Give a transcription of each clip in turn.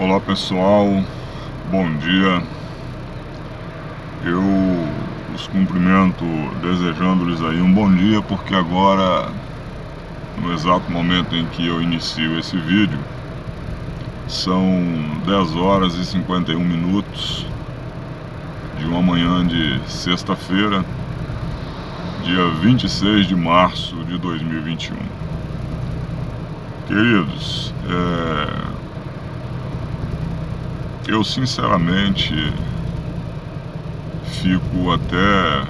Olá pessoal, bom dia. Eu os cumprimento desejando-lhes aí um bom dia, porque agora, no exato momento em que eu inicio esse vídeo, são 10 horas e 51 minutos de uma manhã de sexta-feira, dia 26 de março de 2021. Queridos, eu sinceramente fico até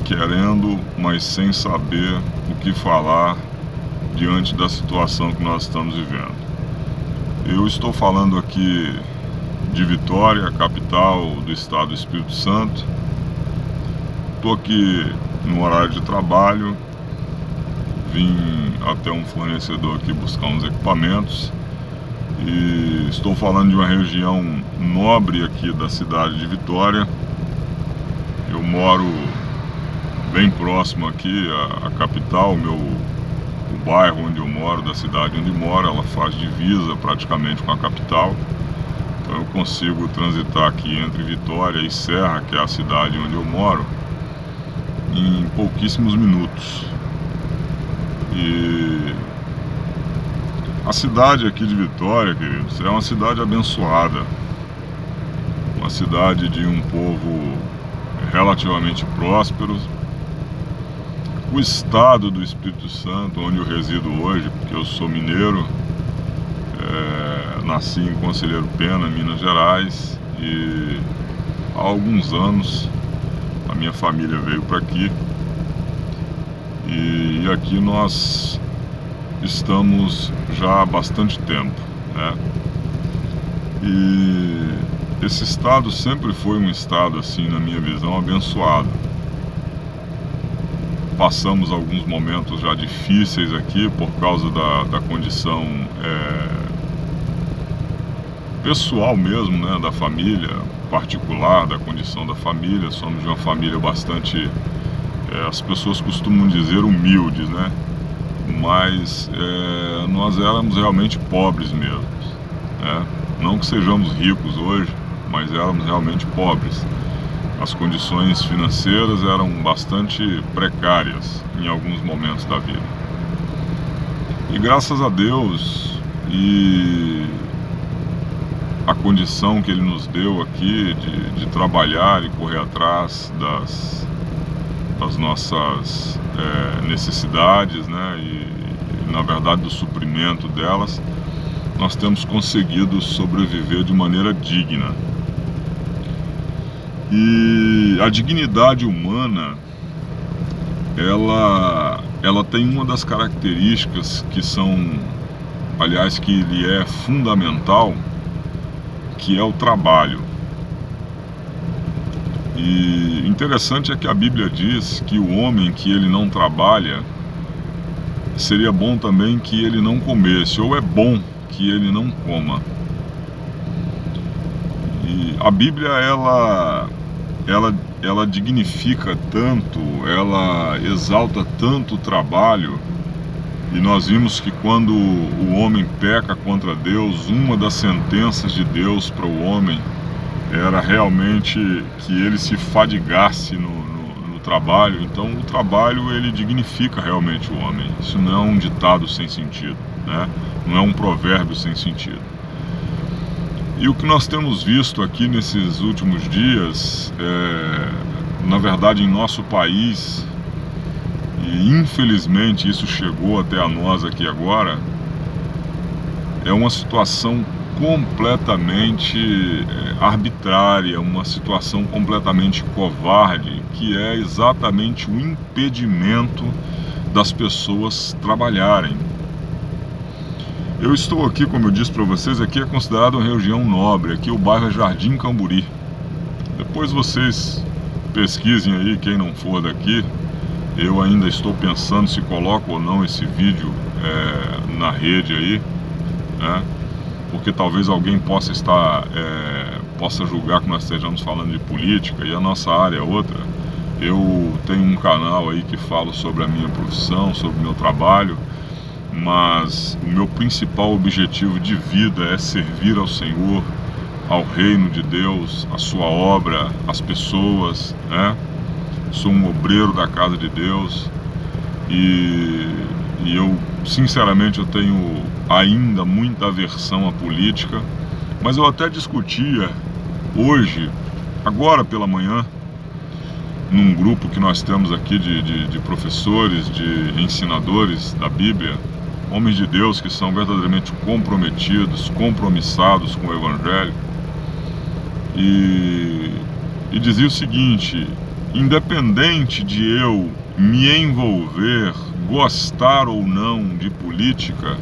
querendo, mas sem saber o que falar diante da situação que nós estamos vivendo. Eu estou falando aqui de Vitória, capital do estado do Espírito Santo. Estou aqui no horário de trabalho, vim até um fornecedor aqui buscar uns equipamentos e estou falando de uma região nobre aqui da cidade de Vitória. Eu moro bem próximo aqui à capital, o bairro onde eu moro, da cidade onde moro, ela faz divisa praticamente com a capital. Então eu consigo transitar aqui entre Vitória e Serra, que é a cidade onde eu moro, em pouquíssimos minutos. E a cidade aqui de Vitória, queridos, é uma cidade abençoada, uma cidade de um povo relativamente próspero. O estado do Espírito Santo, onde eu resido hoje, porque eu sou mineiro, nasci em Conselheiro Pena, Minas Gerais, e há alguns anos a minha família veio para aqui, e aqui nós estamos já há bastante tempo, né? E esse estado sempre foi um estado, assim, na minha visão, abençoado. Passamos alguns momentos já difíceis aqui por causa da condição pessoal mesmo, né, da família, particular, da condição da família. Somos de uma família bastante, as pessoas costumam dizer humildes, né? Mas nós éramos realmente pobres mesmo, né? Não que sejamos ricos hoje, mas éramos realmente pobres. As condições financeiras eram bastante precárias em alguns momentos da vida. E graças a Deus e a condição que Ele nos deu aqui de trabalhar e correr atrás das nossas necessidades, né? E na verdade do suprimento delas, nós temos conseguido sobreviver de maneira digna. E a dignidade humana, ela tem uma das características que são, aliás, que lhe é fundamental, que é o trabalho. E interessante é que a Bíblia diz que o homem que ele não trabalha, seria bom também que ele não comesse, ou é bom que ele não coma. E a Bíblia, ela dignifica tanto, ela exalta tanto o trabalho. E nós vimos que quando o homem peca contra Deus, uma das sentenças de Deus para o homem era realmente que ele se fadigasse no trabalho. Então o trabalho, ele dignifica realmente o homem. Isso não é um ditado sem sentido, né? Não é um provérbio sem sentido. E o que nós temos visto aqui nesses últimos dias, na verdade em nosso país, e infelizmente isso chegou até a nós aqui agora, é uma situação completamente arbitrária, uma situação completamente covarde, que é exatamente o impedimento das pessoas trabalharem. Eu estou aqui, como eu disse para vocês, aqui é considerado uma região nobre, aqui o bairro é Jardim Camburi. Depois vocês pesquisem aí, quem não for daqui. Eu ainda estou pensando se coloco ou não esse vídeo na rede aí, né? Porque talvez alguém possa julgar que nós estejamos falando de política, e a nossa área é outra. Eu tenho um canal aí que falo sobre a minha profissão, sobre o meu trabalho, mas o meu principal objetivo de vida é servir ao Senhor, ao reino de Deus, a sua obra, as pessoas, né? Sou um obreiro da casa de Deus e eu, sinceramente, eu tenho ainda muita aversão à política, mas eu até discutia hoje, agora pela manhã, num grupo que nós temos aqui de professores, de ensinadores da Bíblia, homens de Deus que são verdadeiramente comprometidos, compromissados com o Evangelho, e dizia o seguinte: independente de eu me envolver, gostar ou não de política,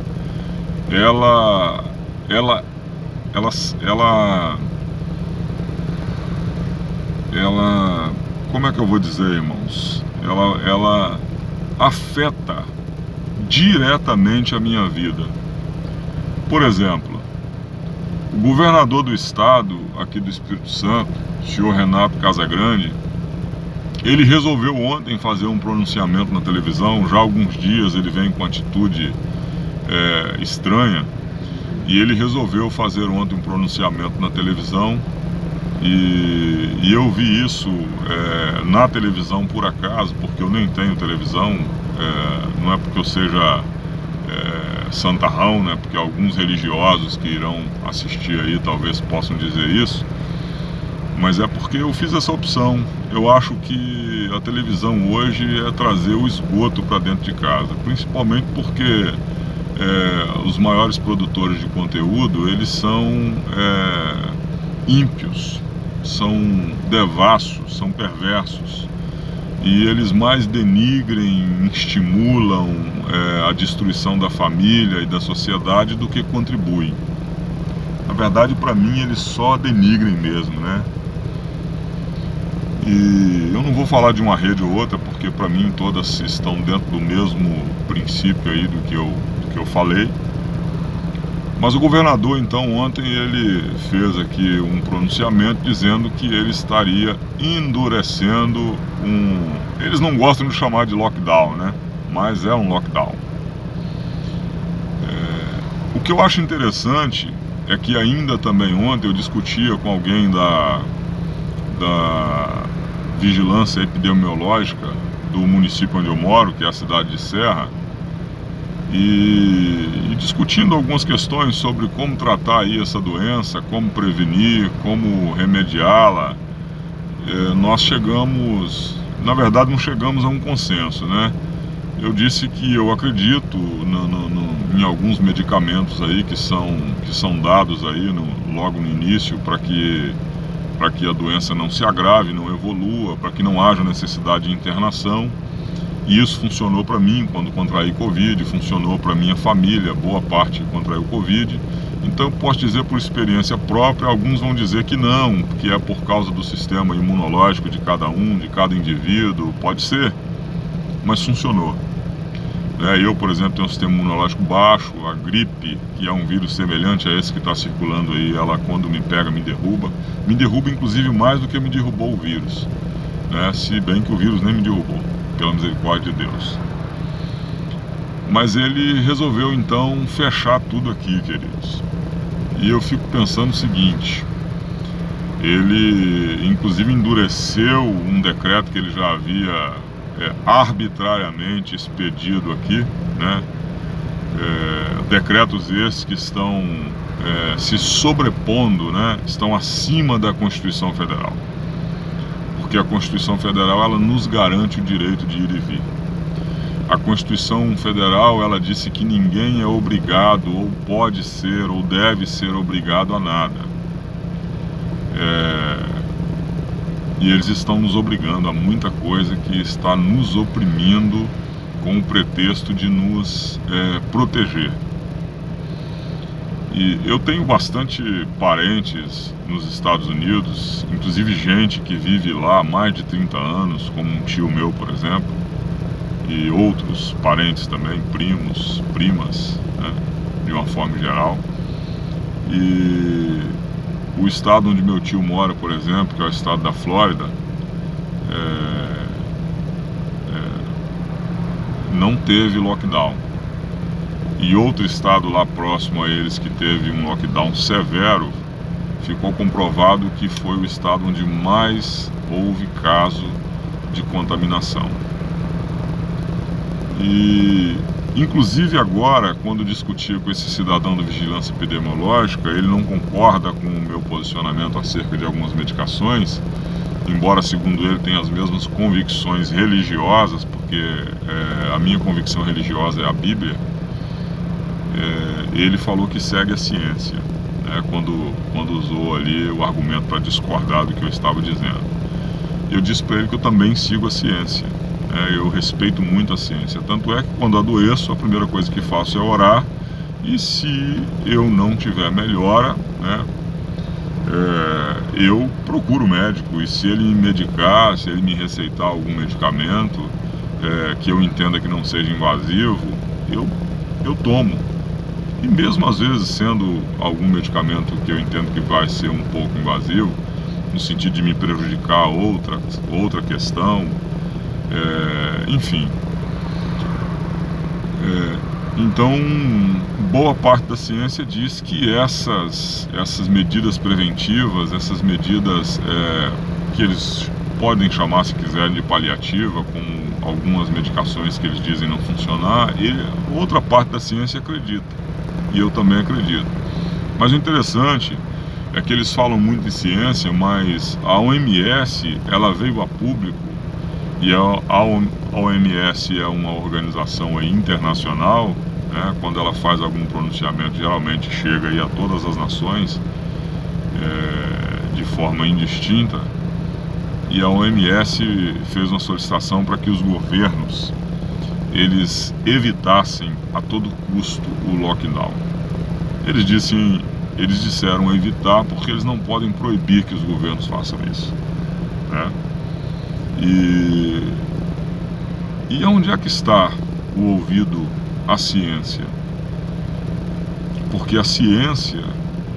ela como é que eu vou dizer, irmãos? Ela afeta diretamente a minha vida. Por exemplo, o governador do estado aqui do Espírito Santo, o senhor Renato Casagrande, ele resolveu ontem fazer um pronunciamento na televisão. Já há alguns dias ele vem com atitude estranha, e ele resolveu fazer ontem um pronunciamento na televisão, e eu vi isso na televisão por acaso, porque eu nem tenho televisão, não é porque eu seja santarrão, né? Porque alguns religiosos que irão assistir aí talvez possam dizer isso, mas é porque eu fiz essa opção. Eu acho que a televisão hoje é trazer o esgoto para dentro de casa, principalmente porque os maiores produtores de conteúdo, eles são ímpios, são devassos, são perversos, e eles mais denigrem, estimulam a destruição da família e da sociedade do que contribuem. Na verdade, para mim, eles só denigrem mesmo, né? E eu não vou falar de uma rede ou outra, porque para mim todas estão dentro do mesmo princípio aí do que eu falei. Mas o governador, então, ontem ele fez aqui um pronunciamento dizendo que ele estaria endurecendo eles não gostam de chamar de lockdown, né? Mas é um lockdown. O que eu acho interessante é que ainda também ontem eu discutia com alguém da vigilância epidemiológica do município onde eu moro, que é a cidade de Serra, e discutindo algumas questões sobre como tratar aí essa doença, como prevenir, como remediá-la. Nós chegamos, na verdade não chegamos a um consenso, né? Eu disse que eu acredito em alguns medicamentos aí que são dados aí logo no início para que a doença não se agrave, não evolua, para que não haja necessidade de internação. E isso funcionou para mim quando contraí Covid, funcionou para minha família, boa parte contraiu Covid. Então eu posso dizer por experiência própria. Alguns vão dizer que não, que é por causa do sistema imunológico de cada um, de cada indivíduo. Pode ser, mas funcionou. Eu, por exemplo, tenho um sistema imunológico baixo. A gripe, que é um vírus semelhante a esse que está circulando aí, ela quando me pega me derruba inclusive mais do que me derrubou o vírus, né? Se bem que o vírus nem me derrubou, pela misericórdia de Deus. Mas ele resolveu então fechar tudo aqui, queridos. E eu fico pensando o seguinte: ele inclusive endureceu um decreto que ele já havia arbitrariamente expedido aqui, né? Decretos esses que estão se sobrepondo, né? Estão acima da Constituição Federal, porque a Constituição Federal ela nos garante o direito de ir e vir. A Constituição Federal ela disse que ninguém é obrigado, ou pode ser, ou deve ser obrigado a nada. E eles estão nos obrigando a muita coisa que está nos oprimindo com o pretexto de nos proteger. E eu tenho bastante parentes nos Estados Unidos, inclusive gente que vive lá há mais de 30 anos, como um tio meu, por exemplo, e outros parentes também, primos, primas, né, de uma forma geral. E o estado onde meu tio mora, por exemplo, que é o estado da Flórida, não teve lockdown. e outro estado lá próximo a eles que teve um lockdown severo, ficou comprovado que foi o estado onde mais houve caso de contaminação. E inclusive agora, quando discutia com esse cidadão da vigilância epidemiológica, ele não concorda com o meu posicionamento acerca de algumas medicações, embora segundo ele tenha as mesmas convicções religiosas, porque a minha convicção religiosa é a Bíblia. Ele falou que segue a ciência, né, quando usou ali o argumento para discordar do que eu estava dizendo. Eu disse para ele que eu também sigo a ciência, né, eu respeito muito a ciência, tanto é que quando adoeço a primeira coisa que faço é orar, e se eu não tiver melhora, né, eu procuro o médico, e se ele me medicar, se ele me receitar algum medicamento que eu entenda que não seja invasivo, eu tomo. E mesmo às vezes sendo algum medicamento que eu entendo que vai ser um pouco invasivo, no sentido de me prejudicar outra questão, enfim. Então, boa parte da ciência diz que essas medidas preventivas, essas medidas que eles podem chamar, se quiserem, de paliativa, como algumas medicações que eles dizem não funcionar, outra parte da ciência acredita. E eu também acredito. Mas o interessante é que eles falam muito de ciência, mas a OMS, ela veio a público, e a OMS é uma organização internacional, né, quando ela faz algum pronunciamento, geralmente chega aí a todas as nações, de forma indistinta, e a OMS fez uma solicitação para que os governos eles evitassem a todo custo o lockdown. Eles disseram evitar porque eles não podem proibir que os governos façam isso, né? E onde é que está o ouvido à ciência? Porque a ciência,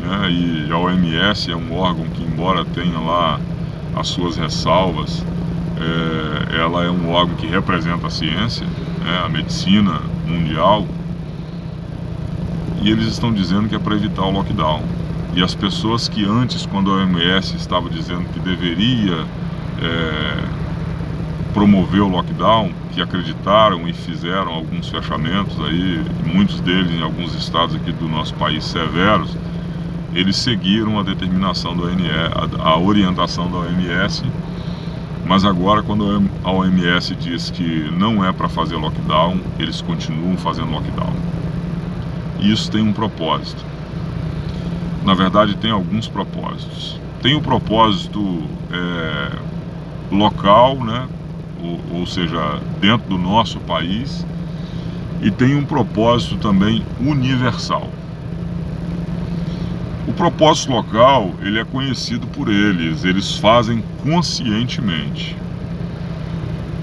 né, e a OMS é um órgão que, embora tenha lá as suas ressalvas, ela é um órgão que representa a ciência, a medicina mundial, e eles estão dizendo que é para evitar o lockdown. E as pessoas que antes, quando a OMS estava dizendo que deveria promover o lockdown, que acreditaram e fizeram alguns fechamentos aí, muitos deles em alguns estados aqui do nosso país severos, eles seguiram a determinação da a orientação da OMS. Mas agora, quando a OMS diz que não é para fazer lockdown, eles continuam fazendo lockdown. E isso tem um propósito. Na verdade, tem alguns propósitos. Tem o propósito local, né? Ou seja, dentro do nosso país, e tem um propósito também universal. O propósito local, ele é conhecido por eles fazem conscientemente.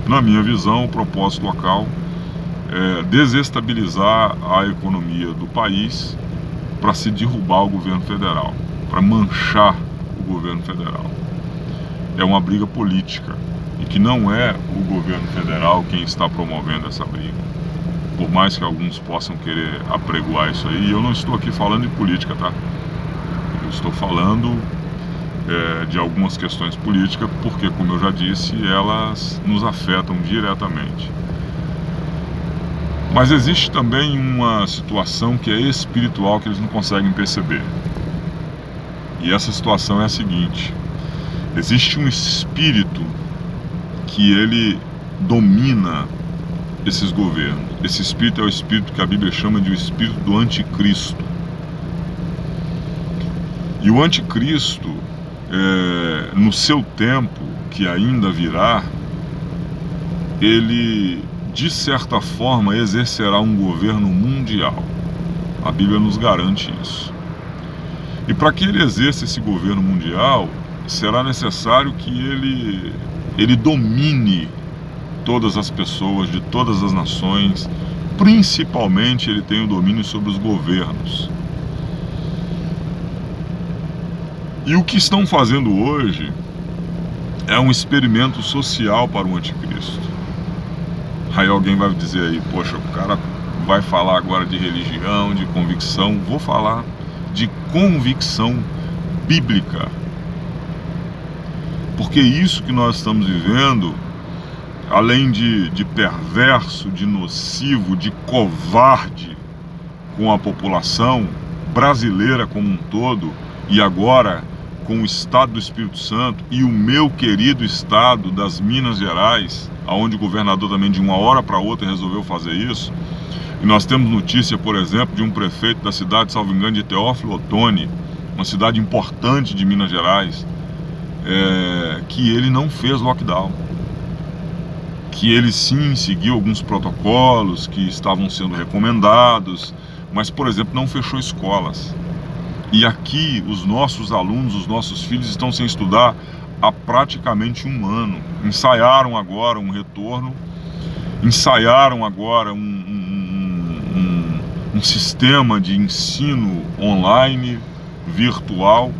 Na minha visão, o propósito local é desestabilizar a economia do país para se derrubar o governo federal, para manchar o governo federal. É uma briga política, e que não é o governo federal quem está promovendo essa briga. Por mais que alguns possam querer apregoar isso aí, eu não estou aqui falando de política, tá? Estou falando de algumas questões políticas, porque, como eu já disse, elas nos afetam diretamente. Mas existe também uma situação que é espiritual, que eles não conseguem perceber. E essa situação é a seguinte: existe um espírito que ele domina esses governos. Esse espírito é o espírito que a Bíblia chama de o espírito do anticristo. E o anticristo, no seu tempo, que ainda virá, ele, de certa forma, exercerá um governo mundial. A Bíblia nos garante isso. E para que ele exerça esse governo mundial, será necessário que ele domine todas as pessoas de todas as nações. Principalmente, ele tem o domínio sobre os governos. E o que estão fazendo hoje é um experimento social para o anticristo. Aí alguém vai dizer aí, poxa, o cara vai falar agora de religião, de convicção. Vou falar de convicção bíblica. Porque isso que nós estamos vivendo, além de perverso, de nocivo, de covarde com a população brasileira como um todo, e agora com o estado do Espírito Santo e o meu querido estado das Minas Gerais, onde o governador também de uma hora para outra resolveu fazer isso. E nós temos notícia, por exemplo, de um prefeito da cidade, salvo engano, de Teófilo Otoni, uma cidade importante de Minas Gerais, que ele não fez lockdown, que ele sim seguiu alguns protocolos que estavam sendo recomendados, mas, por exemplo, não fechou escolas. E aqui os nossos alunos, os nossos filhos estão sem estudar há praticamente um ano. Ensaiaram agora um retorno, ensaiaram agora um sistema de ensino online, virtual,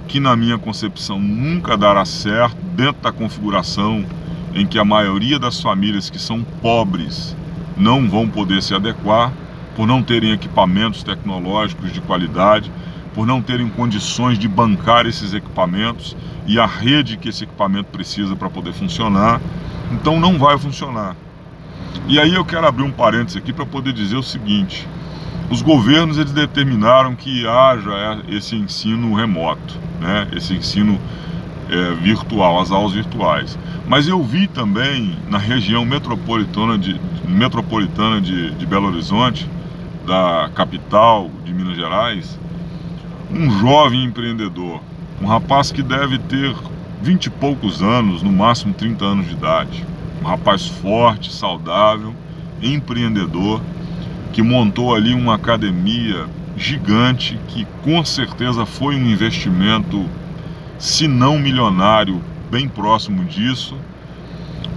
que na minha concepção nunca dará certo dentro da configuração em que a maioria das famílias que são pobres não vão poder se adequar por não terem equipamentos tecnológicos de qualidade, por não terem condições de bancar esses equipamentos e a rede que esse equipamento precisa para poder funcionar. Então não vai funcionar. E aí eu quero abrir um parênteses aqui para poder dizer o seguinte: os governos, eles determinaram que haja esse ensino remoto, né? Esse ensino virtual, as aulas virtuais. Mas eu vi também na região metropolitana de Belo Horizonte, da capital de Minas Gerais, um jovem empreendedor, um rapaz que deve ter 20 e poucos anos, no máximo 30 anos de idade, um rapaz forte, saudável, empreendedor, que montou ali uma academia gigante, que com certeza foi um investimento, se não milionário, bem próximo disso,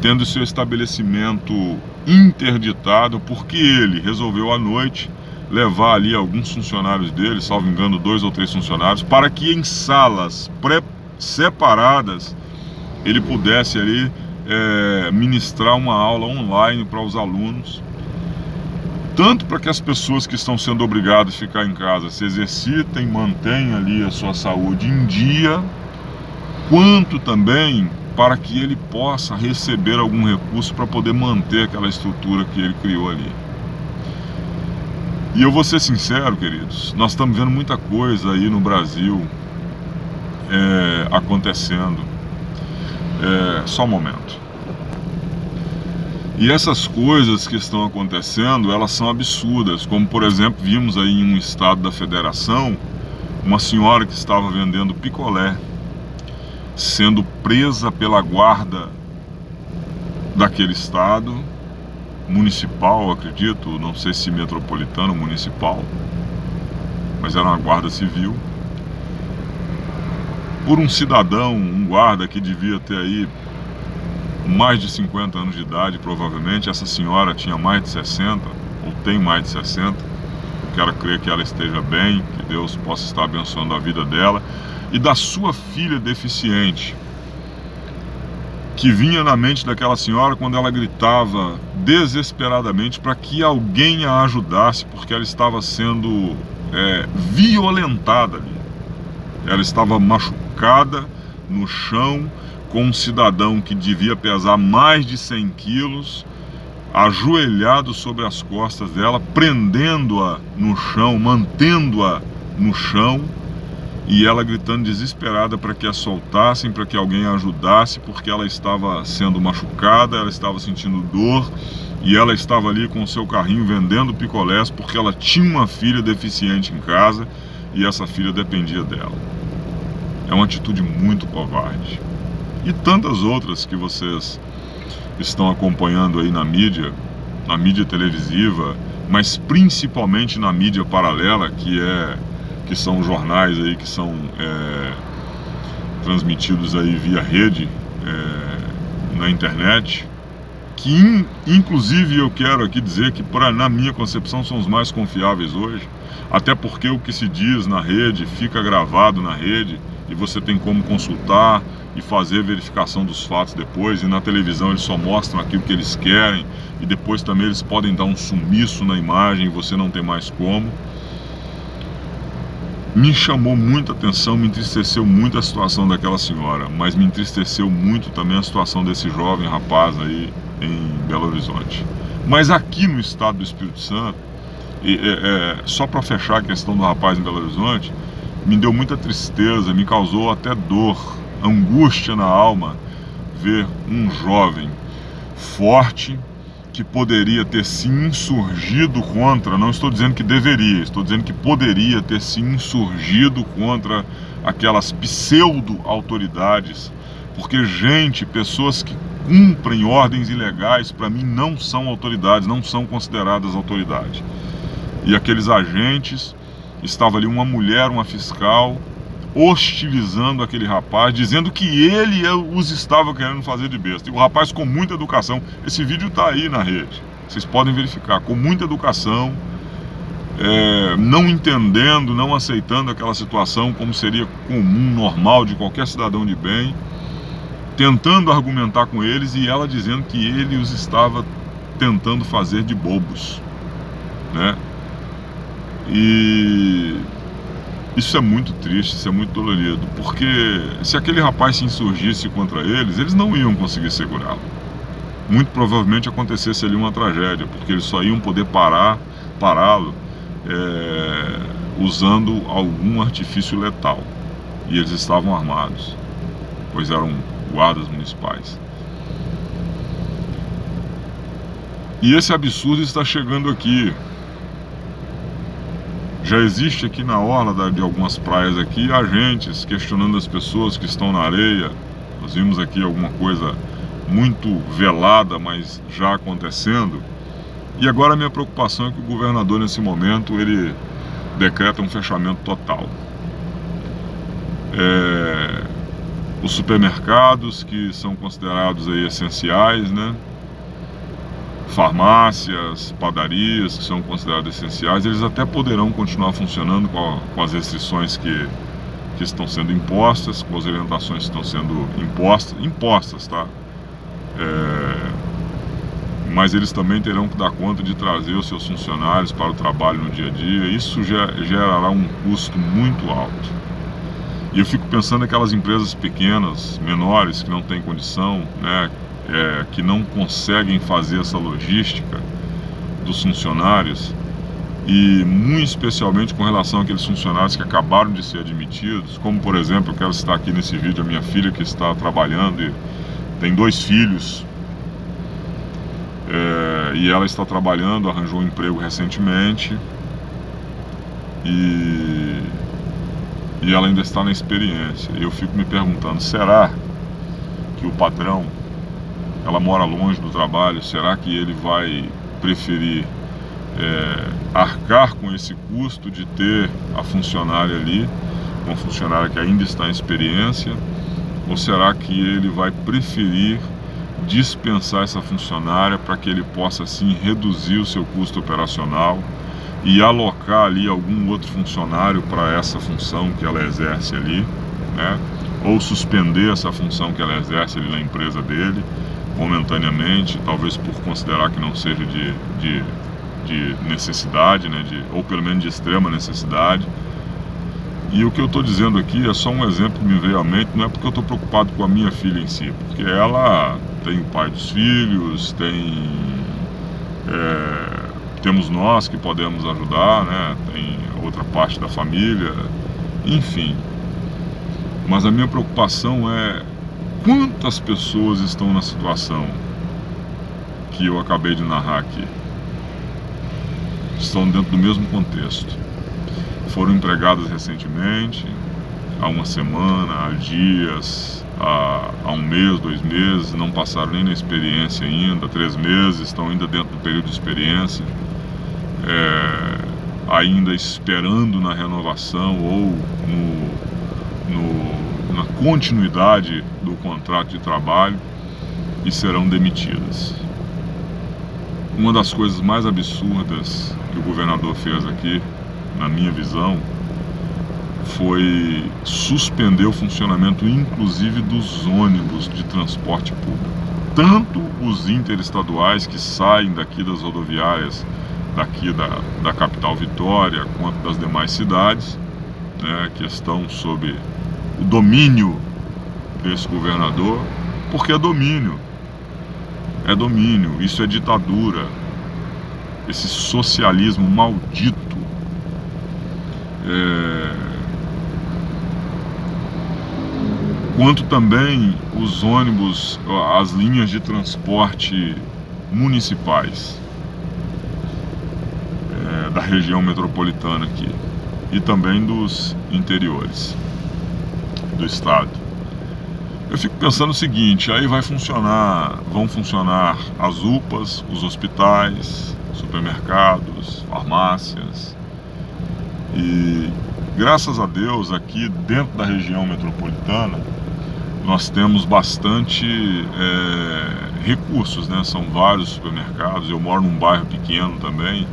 tendo seu estabelecimento interditado, porque ele resolveu à noite levar ali alguns funcionários dele, salvo engano 2 ou 3 funcionários, para que em salas separadas ele pudesse ali ministrar uma aula online para os alunos, tanto para que as pessoas que estão sendo obrigadas a ficar em casa se exercitem, mantenham ali a sua saúde em dia, quanto também para que ele possa receber algum recurso para poder manter aquela estrutura que ele criou ali. E eu vou ser sincero, queridos, nós estamos vendo muita coisa aí no Brasil acontecendo. Só um momento. E essas coisas que estão acontecendo, elas são absurdas, como por exemplo, vimos aí em um estado da federação, uma senhora que estava vendendo picolé, sendo presa pela guarda daquele estado, municipal, acredito, não sei se metropolitano ou municipal, mas era uma guarda civil, por um cidadão, um guarda que devia ter aí mais de 50 anos de idade, provavelmente. Essa senhora tinha mais de 60, ou tem mais de 60, eu quero crer que ela esteja bem, que Deus possa estar abençoando a vida dela, e da sua filha deficiente, que vinha na mente daquela senhora quando ela gritava desesperadamente para que alguém a ajudasse, porque ela estava sendo violentada ali. Ela estava machucada no chão, com um cidadão que devia pesar mais de 100 quilos, ajoelhado sobre as costas dela, prendendo-a no chão, mantendo-a no chão, e ela gritando desesperada para que a soltassem, para que alguém a ajudasse, porque ela estava sendo machucada, ela estava sentindo dor, e ela estava ali com o seu carrinho vendendo picolés, porque ela tinha uma filha deficiente em casa, e essa filha dependia dela. É uma atitude muito covarde. E tantas outras que vocês estão acompanhando aí na mídia televisiva, mas principalmente na mídia paralela, que são jornais aí que são transmitidos aí via rede na internet, que inclusive eu quero aqui dizer que na minha concepção são os mais confiáveis hoje, até porque o que se diz na rede fica gravado na rede e você tem como consultar, e fazer verificação dos fatos depois, e na televisão eles só mostram aquilo que eles querem, e depois também eles podem dar um sumiço na imagem e você não tem mais como. Me chamou muita atenção, me entristeceu muito a situação daquela senhora, mas me entristeceu muito também a situação desse jovem rapaz aí em Belo Horizonte. Mas aqui no estado do Espírito Santo, só para fechar a questão do rapaz em Belo Horizonte, me deu muita tristeza, me causou até dor, angústia na alma, ver um jovem forte que poderia ter se insurgido contra, não estou dizendo que deveria, estou dizendo que poderia ter se insurgido contra aquelas pseudo-autoridades, porque pessoas que cumprem ordens ilegais, para mim não são autoridades, não são consideradas autoridades. E aqueles agentes, estava ali uma mulher, uma fiscal, hostilizando aquele rapaz, dizendo que ele os estava querendo fazer de besta. E o rapaz com muita educação, esse vídeo está aí na rede, vocês podem verificar, com muita educação, não entendendo, não aceitando aquela situação como seria comum, normal de qualquer cidadão de bem, tentando argumentar com eles e ela dizendo que ele os estava tentando fazer de bobos, né? E isso é muito triste, isso é muito dolorido, porque se aquele rapaz se insurgisse contra eles, eles não iam conseguir segurá-lo. Muito provavelmente acontecesse ali uma tragédia, porque eles só iam poder pará-lo usando algum artifício letal. E eles estavam armados, pois eram guardas municipais. E esse absurdo está chegando aqui. Já existe aqui na orla de algumas praias aqui agentes questionando as pessoas que estão na areia. Nós vimos aqui alguma coisa muito velada, mas já acontecendo. E agora a minha preocupação é que o governador nesse momento ele decreta um fechamento total. Os supermercados que são considerados aí essenciais, né? Farmácias, padarias que são consideradas essenciais, eles até poderão continuar funcionando com as restrições que estão sendo impostas, com as orientações que estão sendo impostas, tá? Mas eles também terão que dar conta de trazer os seus funcionários para o trabalho no dia a dia. Isso gerará um custo muito alto. E eu fico pensando naquelas empresas pequenas, menores, que não têm condição, né? Que não conseguem fazer essa logística dos funcionários, e muito especialmente com relação àqueles funcionários que acabaram de ser admitidos, como por exemplo, eu quero citar aqui nesse vídeo a minha filha que está trabalhando e tem 2 filhos, e ela está trabalhando, arranjou um emprego recentemente e ela ainda está na experiência. E eu fico me perguntando, será que o patrão, ela mora longe do trabalho, será que ele vai preferir arcar com esse custo de ter a funcionária ali, uma funcionária que ainda está em experiência, ou será que ele vai preferir dispensar essa funcionária para que ele possa assim reduzir o seu custo operacional e alocar ali algum outro funcionário para essa função que ela exerce ali, né? Ou suspender essa função que ela exerce ali na empresa dele momentaneamente, talvez por considerar que não seja de necessidade, né, ou pelo menos de extrema necessidade. E o que eu estou dizendo aqui é só um exemplo que me veio à mente, não é porque eu estou preocupado com a minha filha em si, porque ela tem o pai dos filhos, temos nós que podemos ajudar, né, tem outra parte da família, enfim. Mas a minha preocupação é quantas pessoas estão na situação que eu acabei de narrar aqui. Estão dentro do mesmo contexto. Foram empregadas recentemente, há uma semana, há dias, há 1 mês, 2 meses, não passaram nem na experiência ainda, 3 meses, estão ainda dentro do período de experiência, ainda esperando na renovação ou na continuidade do contrato de trabalho, e serão demitidas. Uma das coisas mais absurdas que o governador fez aqui, na minha visão, foi suspender o funcionamento, inclusive, dos ônibus de transporte público. Tanto os interestaduais que saem daqui das rodoviárias, daqui da capital Vitória, quanto das demais cidades, né, que estão sob o domínio desse governador, porque é domínio, isso é ditadura, esse socialismo maldito. Quanto também os ônibus, as linhas de transporte municipais da região metropolitana aqui e também dos interiores do estado. Eu fico pensando o seguinte: aí vão funcionar as UPAs, os hospitais, supermercados, farmácias, e graças a Deus aqui dentro da região metropolitana nós temos bastante recursos, né? São vários supermercados. Eu moro num bairro pequeno também,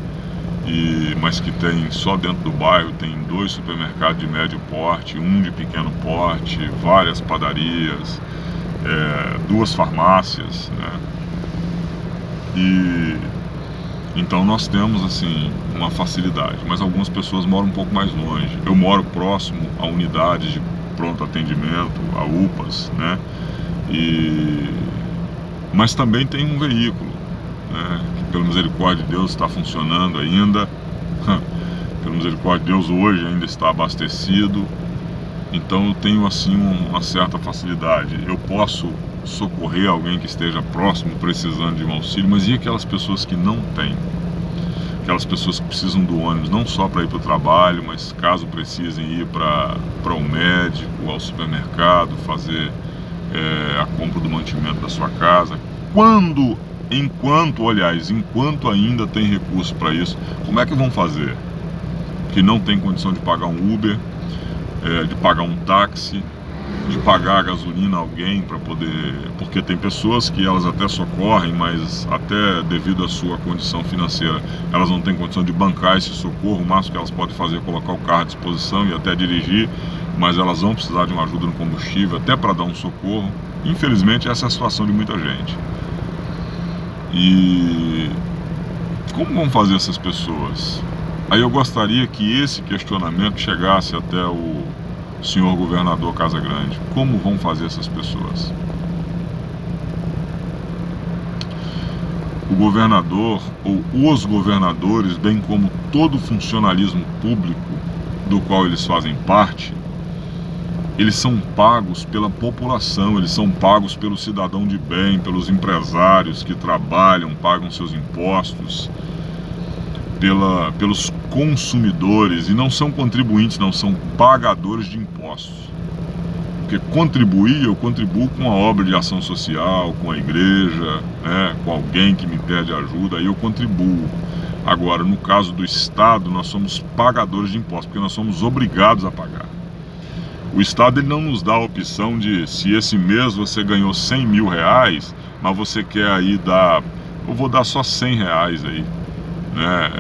mas que tem, só dentro do bairro, tem 2 supermercados de médio porte, 1 de pequeno porte, várias padarias, 2 farmácias, né? E então nós temos assim uma facilidade, mas algumas pessoas moram um pouco mais longe. Eu moro próximo a unidades de pronto atendimento, a UPAs, né? Mas também tem um veículo, né, que pela misericórdia de Deus está funcionando ainda. Pela misericórdia de Deus hoje ainda está abastecido. Então eu tenho assim uma certa facilidade. Eu posso socorrer alguém que esteja próximo precisando de um auxílio, mas e aquelas pessoas que não têm? Aquelas pessoas que precisam do ônibus não só para ir para o trabalho, mas caso precisem ir para um médico, ao supermercado, fazer a compra do mantimento da sua casa. Enquanto ainda tem recurso para isso, como é que vão fazer? Que não tem condição de pagar um Uber, de pagar um táxi, de pagar a gasolina a alguém para poder... Porque tem pessoas que elas até socorrem, mas até devido à sua condição financeira, elas não têm condição de bancar esse socorro. O máximo que elas podem fazer é colocar o carro à disposição e até dirigir, mas elas vão precisar de uma ajuda no combustível até para dar um socorro. Infelizmente essa é a situação de muita gente. E como vão fazer essas pessoas? Aí eu gostaria que esse questionamento chegasse até o senhor governador Casagrande. Como vão fazer essas pessoas? O governador ou os governadores, bem como todo o funcionalismo público do qual eles fazem parte, eles são pagos pela população, eles são pagos pelo cidadão de bem, pelos empresários que trabalham, pagam seus impostos, pelos consumidores, e não são contribuintes, não, são pagadores de impostos. Porque contribuir, eu contribuo com a obra de ação social, com a igreja, né, com alguém que me pede ajuda, aí eu contribuo. Agora, no caso do Estado, nós somos pagadores de impostos, porque nós somos obrigados a pagar. O Estado ele não nos dá a opção de, se esse mês você ganhou 100 mil reais, mas você quer aí dar, eu vou dar só 100 reais aí, né,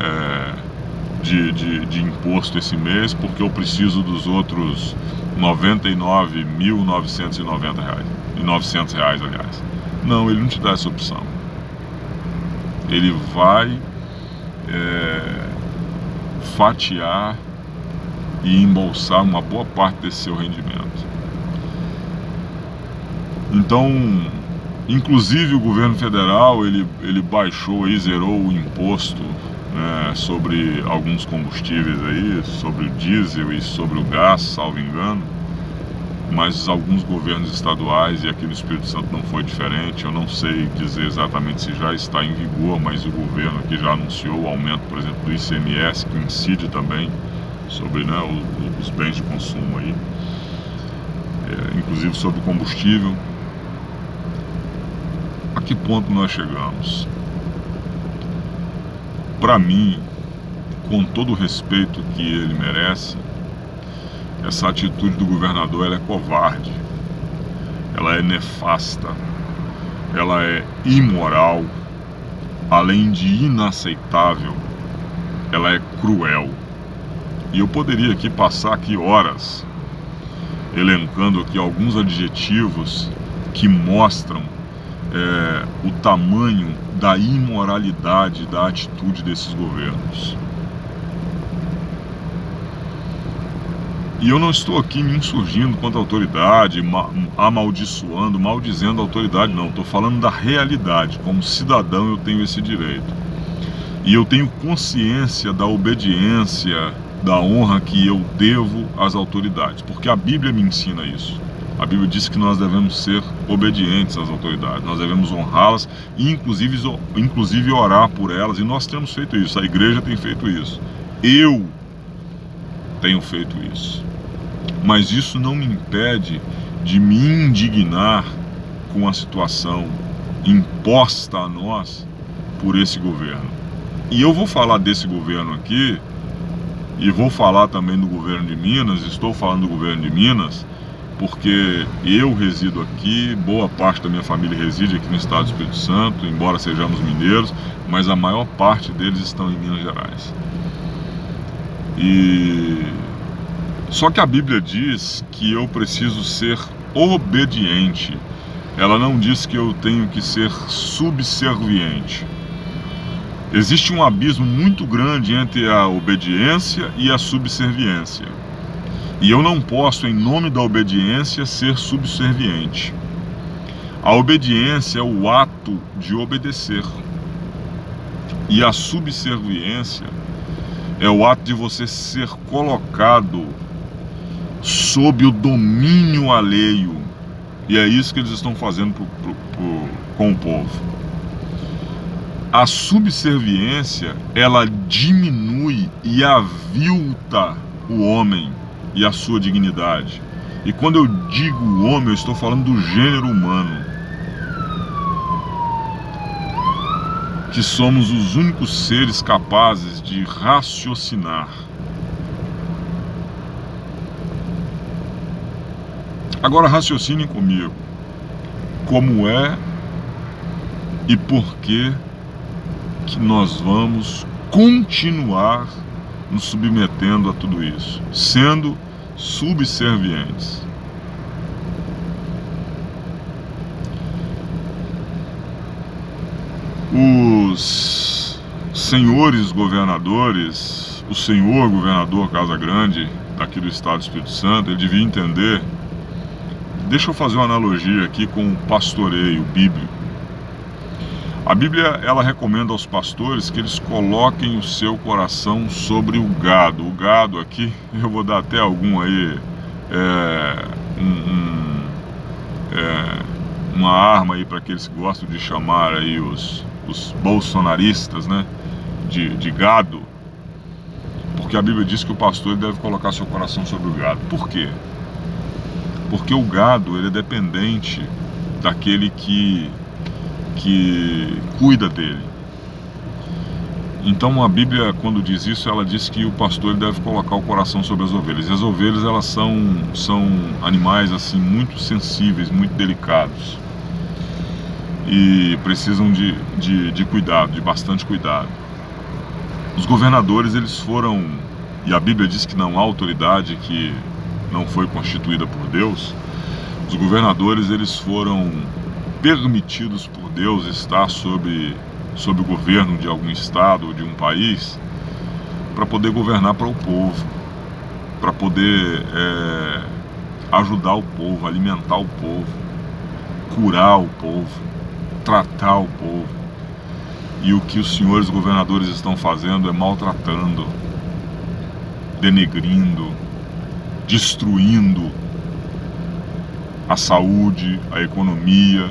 de imposto esse mês, porque eu preciso dos outros 99.990 reais, e 900 reais, aliás. Não, ele não te dá essa opção. Ele vai fatiar e embolsar uma boa parte desse seu rendimento. Então, inclusive o governo federal, ele baixou e zerou o imposto, né, sobre alguns combustíveis aí, sobre o diesel e sobre o gás, salvo engano. Mas alguns governos estaduais, e aqui no Espírito Santo não foi diferente, eu não sei dizer exatamente se já está em vigor, mas o governo aqui já anunciou o aumento, por exemplo, do ICMS, que incide também sobre, né, os bens de consumo aí, inclusive sobre o combustível. A que ponto nós chegamos? Para mim, com todo o respeito que ele merece, essa atitude do governador ela é covarde, ela é nefasta, ela é imoral, além de inaceitável, ela é cruel. E eu poderia aqui passar aqui horas elencando aqui alguns adjetivos que mostram o tamanho da imoralidade da atitude desses governos. E eu não estou aqui me insurgindo contra a autoridade, amaldiçoando, maldizendo a autoridade, não. Estou falando da realidade. Como cidadão eu tenho esse direito. E eu tenho consciência da obediência, da honra que eu devo às autoridades. Porque a Bíblia me ensina isso. A Bíblia diz que nós devemos ser obedientes às autoridades. Nós devemos honrá-las e inclusive orar por elas. E nós temos feito isso. A igreja tem feito isso. Eu tenho feito isso. Mas isso não me impede de me indignar com a situação imposta a nós por esse governo. E eu vou falar desse governo aqui, e vou falar também do governo de Minas. Estou falando do governo de Minas porque eu resido aqui, boa parte da minha família reside aqui no estado do Espírito Santo, embora sejamos mineiros, mas a maior parte deles estão em Minas Gerais. Só que a Bíblia diz que eu preciso ser obediente. Ela não diz que eu tenho que ser subserviente. Existe um abismo muito grande entre a obediência e a subserviência. E eu não posso, em nome da obediência, ser subserviente. A obediência é o ato de obedecer. E a subserviência é o ato de você ser colocado sob o domínio alheio. E é isso que eles estão fazendo com o povo. A subserviência, ela diminui e avilta o homem e a sua dignidade. E quando eu digo homem, eu estou falando do gênero humano, que somos os únicos seres capazes de raciocinar. Agora raciocinem comigo. Como é e por que nós vamos continuar nos submetendo a tudo isso, sendo subservientes? Os senhores governadores, o senhor governador Casagrande, daqui do estado do Espírito Santo, ele devia entender. Deixa eu fazer uma analogia aqui com o pastoreio bíblico. A Bíblia, ela recomenda aos pastores que eles coloquem o seu coração sobre o gado. O gado aqui, eu vou dar até algum aí, uma arma aí para aqueles que gostam de chamar aí os bolsonaristas, né, de gado. Porque a Bíblia diz que o pastor deve colocar seu coração sobre o gado. Por quê? Porque o gado, ele é dependente daquele que cuida dele. Então a Bíblia, quando diz isso, ela diz que o pastor ele deve colocar o coração sobre as ovelhas. E as ovelhas, elas são animais assim muito sensíveis, muito delicados. E precisam de cuidado, de bastante cuidado. Os governadores, eles foram, e a Bíblia diz que não há autoridade que não foi constituída por Deus. Os governadores, eles foram permitidos por Deus estar sob o governo de algum estado ou de um país para poder governar para o povo, para poder ajudar o povo, alimentar o povo, curar o povo, tratar o povo. E o que os senhores governadores estão fazendo é maltratando, denegrindo, destruindo a saúde, a economia